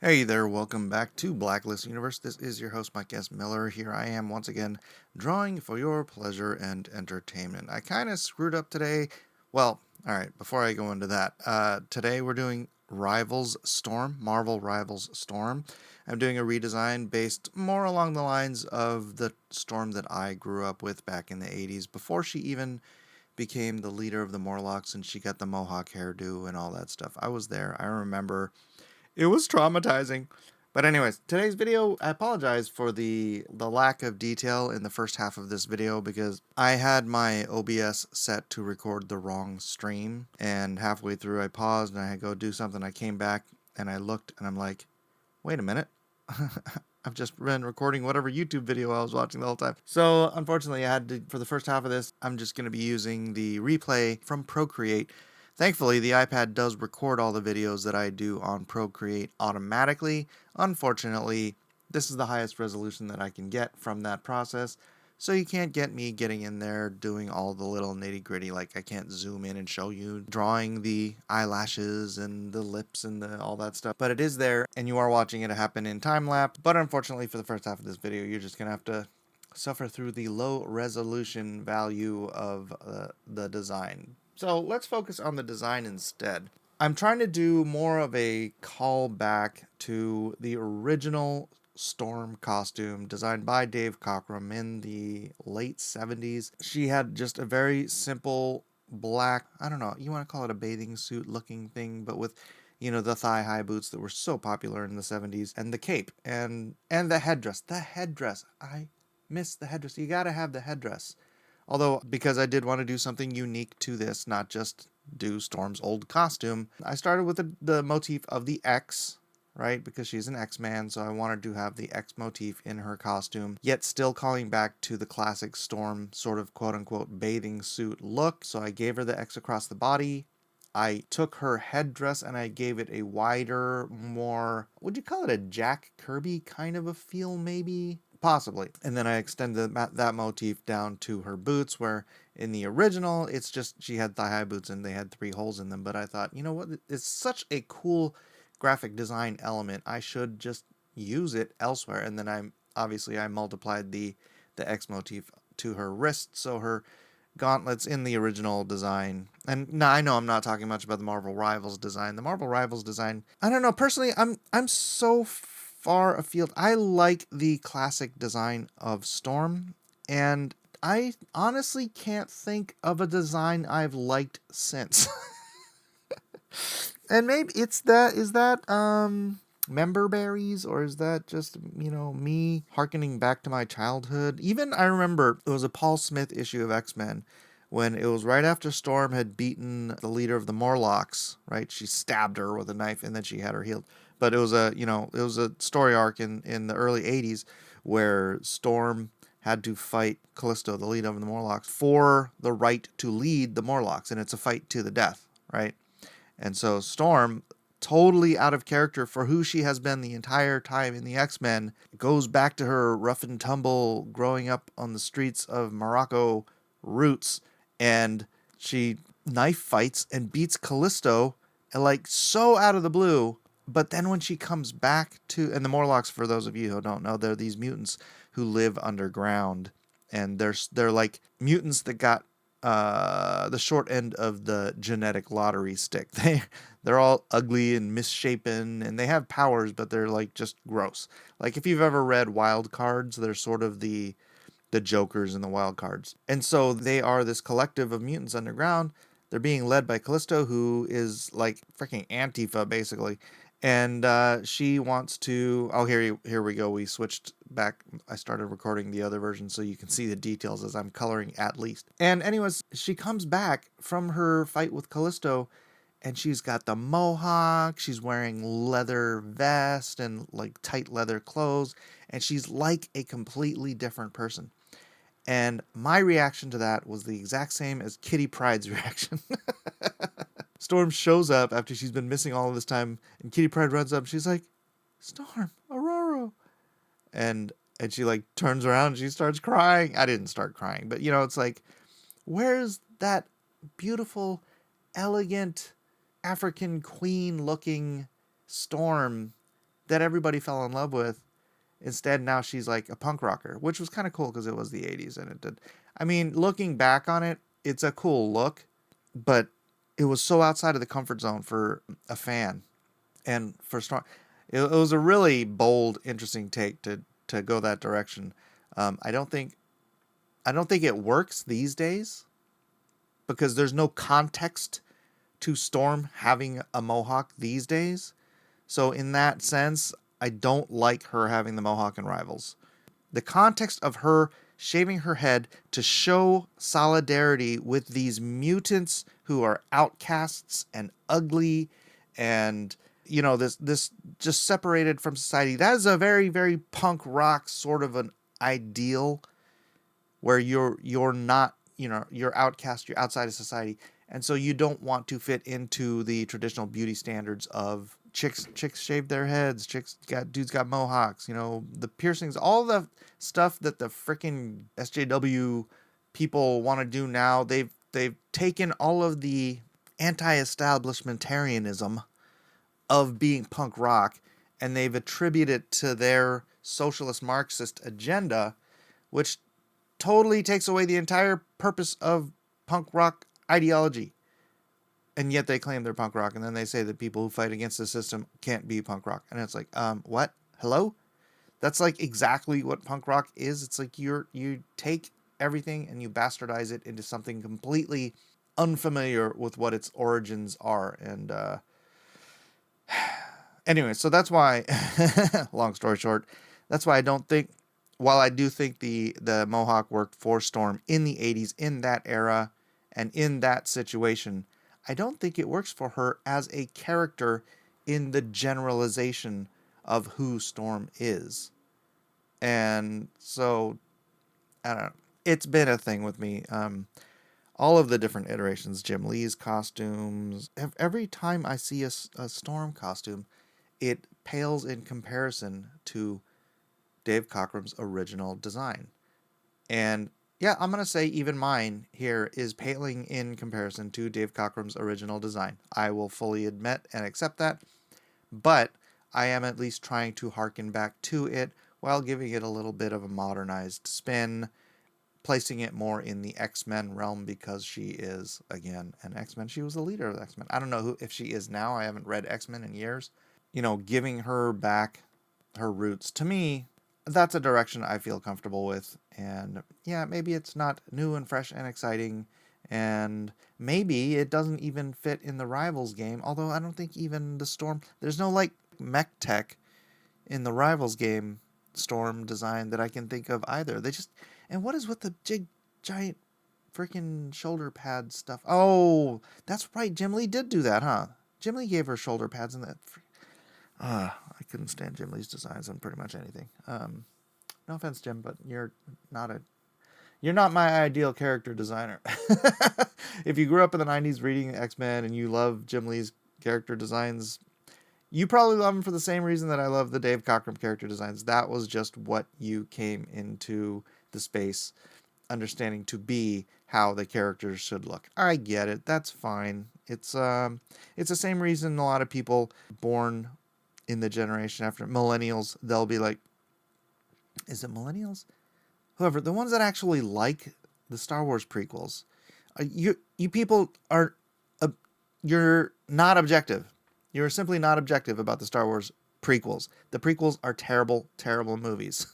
Hey there, welcome back to Blacklist Universe. This is your host, Mike S. Miller. Here I am once again, drawing for your pleasure and entertainment. I kind of screwed up today. Well, alright, before I go into that, today we're doing Rivals Storm, Marvel Rivals Storm. I'm doing a redesign based more along the lines of the Storm that I grew up with back in the 80s, before she even became the leader of the Morlocks and she got the mohawk hairdo and all that stuff. I was there. I remember it was traumatizing. But anyways, today's video, I apologize for the lack of detail in the first half of this video because I had my OBS set to record the wrong stream, and halfway through I paused and I had to go do something. I came back and I looked and I'm like, wait a minute. I've just been recording whatever YouTube video I was watching the whole time. So unfortunately I had to, for the first half of this, I'm just going to be using the replay from Procreate. Thankfully, the iPad does record all the videos that I do on Procreate automatically. Unfortunately, this is the highest resolution that I can get from that process, so you can't get me getting in there doing all the little nitty-gritty, like I can't zoom in and show you drawing the eyelashes and the lips and all that stuff. But it is there, and you are watching it happen in time-lapse. But unfortunately, for the first half of this video, you're just going to have to suffer through the low resolution value of the design. So let's focus on the design instead. I'm trying to do more of a callback to the original Storm costume designed by Dave Cockrum in the late 70s. She had just a very simple black, I don't know, you want to call it a bathing suit looking thing, but with, you know, the thigh-high boots that were so popular in the 70s, and the cape, and the headdress. The headdress. I miss the headdress. You gotta have the headdress. Although, because I did want to do something unique to this, not just do Storm's old costume, I started with the motif of the X, right? Because she's an X-Man, so I wanted to have the X motif in her costume, yet still calling back to the classic Storm sort of quote-unquote bathing suit look. So I gave her the X across the body. I took her headdress and I gave it a wider, more, would you call it a Jack Kirby kind of a feel, maybe? Possibly. And then I extended that motif down to her boots, where in the original, it's just she had thigh-high boots and they had 3 holes in them. But I thought, you know what? It's such a cool graphic design element. I should just use it elsewhere. And then I multiplied the X motif to her wrist, so her gauntlets in the original design. And now I know I'm not talking much about the Marvel Rivals design. The Marvel Rivals design, I don't know, personally, I'm so far afield. I like the classic design of Storm, and I honestly can't think of a design I've liked since. And maybe is that member berries, or is that just, you know, me harkening back to my childhood? Even I remember it was a Paul Smith issue of X-Men when it was right after Storm had beaten the leader of the Morlocks, right? She stabbed her with a knife and then she had her healed. But it was a story arc in the early 80s where Storm had to fight Callisto, the leader of the Morlocks, for the right to lead the Morlocks, and it's a fight to the death, right? And so Storm, totally out of character for who she has been the entire time in the X-Men, goes back to her rough and tumble growing up on the streets of Morocco roots, and she knife fights and beats Callisto, and like so out of the blue. But then when she comes back to, and the Morlocks, for those of you who don't know, they're these mutants who live underground, and they're like mutants that got the short end of the genetic lottery stick. They're all ugly and misshapen, and they have powers, but they're like just gross. Like if you've ever read Wild Cards, they're sort of the Jokers and the Wild Cards. And so they are this collective of mutants underground. They're being led by Callisto, who is like freaking Antifa, basically. And she wants to... Oh, here we go. We switched back. I started recording the other version so you can see the details as I'm coloring at least. And anyways, she comes back from her fight with Callisto, and she's got the mohawk, she's wearing leather vest and like tight leather clothes, and she's like a completely different person. And my reaction to that was the exact same as Kitty Pryde's reaction. Storm shows up after she's been missing all of this time, and Kitty Pryde runs up. She's like, "Storm, Aurora," and she like turns around and she starts crying. I didn't start crying, but you know, it's like, where's that beautiful, elegant African queen looking Storm that everybody fell in love with. Instead, now she's like a punk rocker, which was kind of cool because it was the 80s and it did. I mean, looking back on it, it's a cool look, but it was so outside of the comfort zone for a fan and for Storm. It was a really bold, interesting take to go that direction. I don't think it works these days because there's no context to Storm having a mohawk these days. So in that sense, I don't like her having the mohawk in Rivals. The context of her shaving her head to show solidarity with these mutants who are outcasts and ugly and this just separated from society. That is a very, very punk rock sort of an ideal where you're not, you're outcast, you're outside of society, and so you don't want to fit into the traditional beauty standards of chicks shave their heads, dudes got mohawks, the piercings, all the stuff that the freaking SJW people want to do now. They've taken all of the anti-establishmentarianism of being punk rock and they've attributed it to their socialist Marxist agenda, which totally takes away the entire purpose of punk rock ideology. And yet they claim they're punk rock, and then they say that people who fight against the system can't be punk rock. And it's like, what? Hello? That's like exactly what punk rock is. It's like you take everything and you bastardize it into something completely unfamiliar with what its origins are. And anyway, so that's why, long story short, that's why I don't think, while I do think the mohawk worked for Storm in the 80s, in that era, and in that situation, I don't think it works for her as a character in the generalization of who Storm is. And so, I don't know. It's been a thing with me. All of the different iterations, Jim Lee's costumes, every time I see a Storm costume, it pales in comparison to Dave Cockrum's original design. And yeah, I'm going to say even mine here is paling in comparison to Dave Cockrum's original design. I will fully admit and accept that, but I am at least trying to harken back to it while giving it a little bit of a modernized spin, placing it more in the X-Men realm because she is, again, an X-Men. She was the leader of the X-Men. I don't know if she is now. I haven't read X-Men in years. Giving her back her roots, to me, that's a direction I feel comfortable with. And yeah, maybe it's not new and fresh and exciting, and maybe it doesn't even fit in the Rivals game, although I don't think even the Storm, there's no like mech tech in the Rivals game Storm design that I can think of either. And what is with the giant freaking shoulder pad stuff? Oh, that's right, Jim Lee did do that, huh? Jim Lee gave her shoulder pads in that. I couldn't stand Jim Lee's designs on pretty much anything. No offense, Jim, but you're not my ideal character designer. If you grew up in the 90s reading X-Men and you love Jim Lee's character designs, you probably love them for the same reason that I love the Dave Cockrum character designs. That was just what you came into the space understanding to be how the characters should look. I get it. That's fine. It's the same reason a lot of people born in the generation after millennials, they'll be like, is it millennials? Whoever, the ones that actually like the Star Wars prequels, you people are, you're not objective. You're simply not objective about the Star Wars prequels. The prequels are terrible, terrible movies.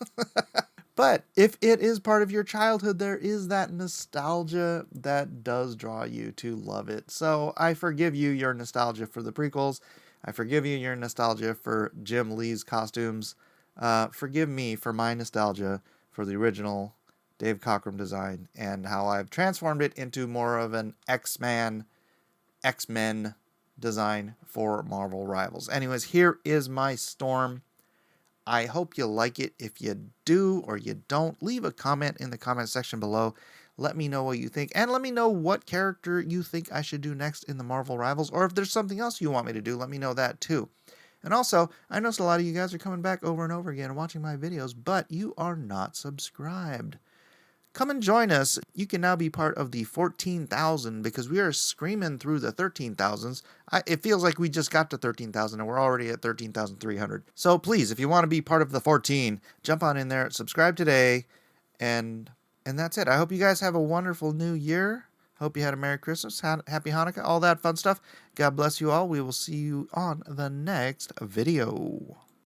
But if it is part of your childhood, there is that nostalgia that does draw you to love it. So I forgive you your nostalgia for the prequels. I forgive you your nostalgia for Jim Lee's costumes. Forgive me for my nostalgia for the original Dave Cockrum design and how I've transformed it into more of an X-Men design for Marvel Rivals. Anyways, here is my Storm. I hope you like it. If you do or you don't, leave a comment in the comment section below. Let me know what you think, and let me know what character you think I should do next in the Marvel Rivals, or if there's something else you want me to do, let me know that too. And also, I noticed a lot of you guys are coming back over and over again and watching my videos, but you are not subscribed. come and join us. You can now be part of the 14,000 because we are screaming through the 13,000s. It feels like we just got to 13,000 and we're already at 13,300. So please, if you want to be part of the 14, jump on in there, subscribe today, and that's it. I hope you guys have a wonderful new year. Hope you had a Merry Christmas, Happy Hanukkah, all that fun stuff. God bless you all. We will see you on the next video.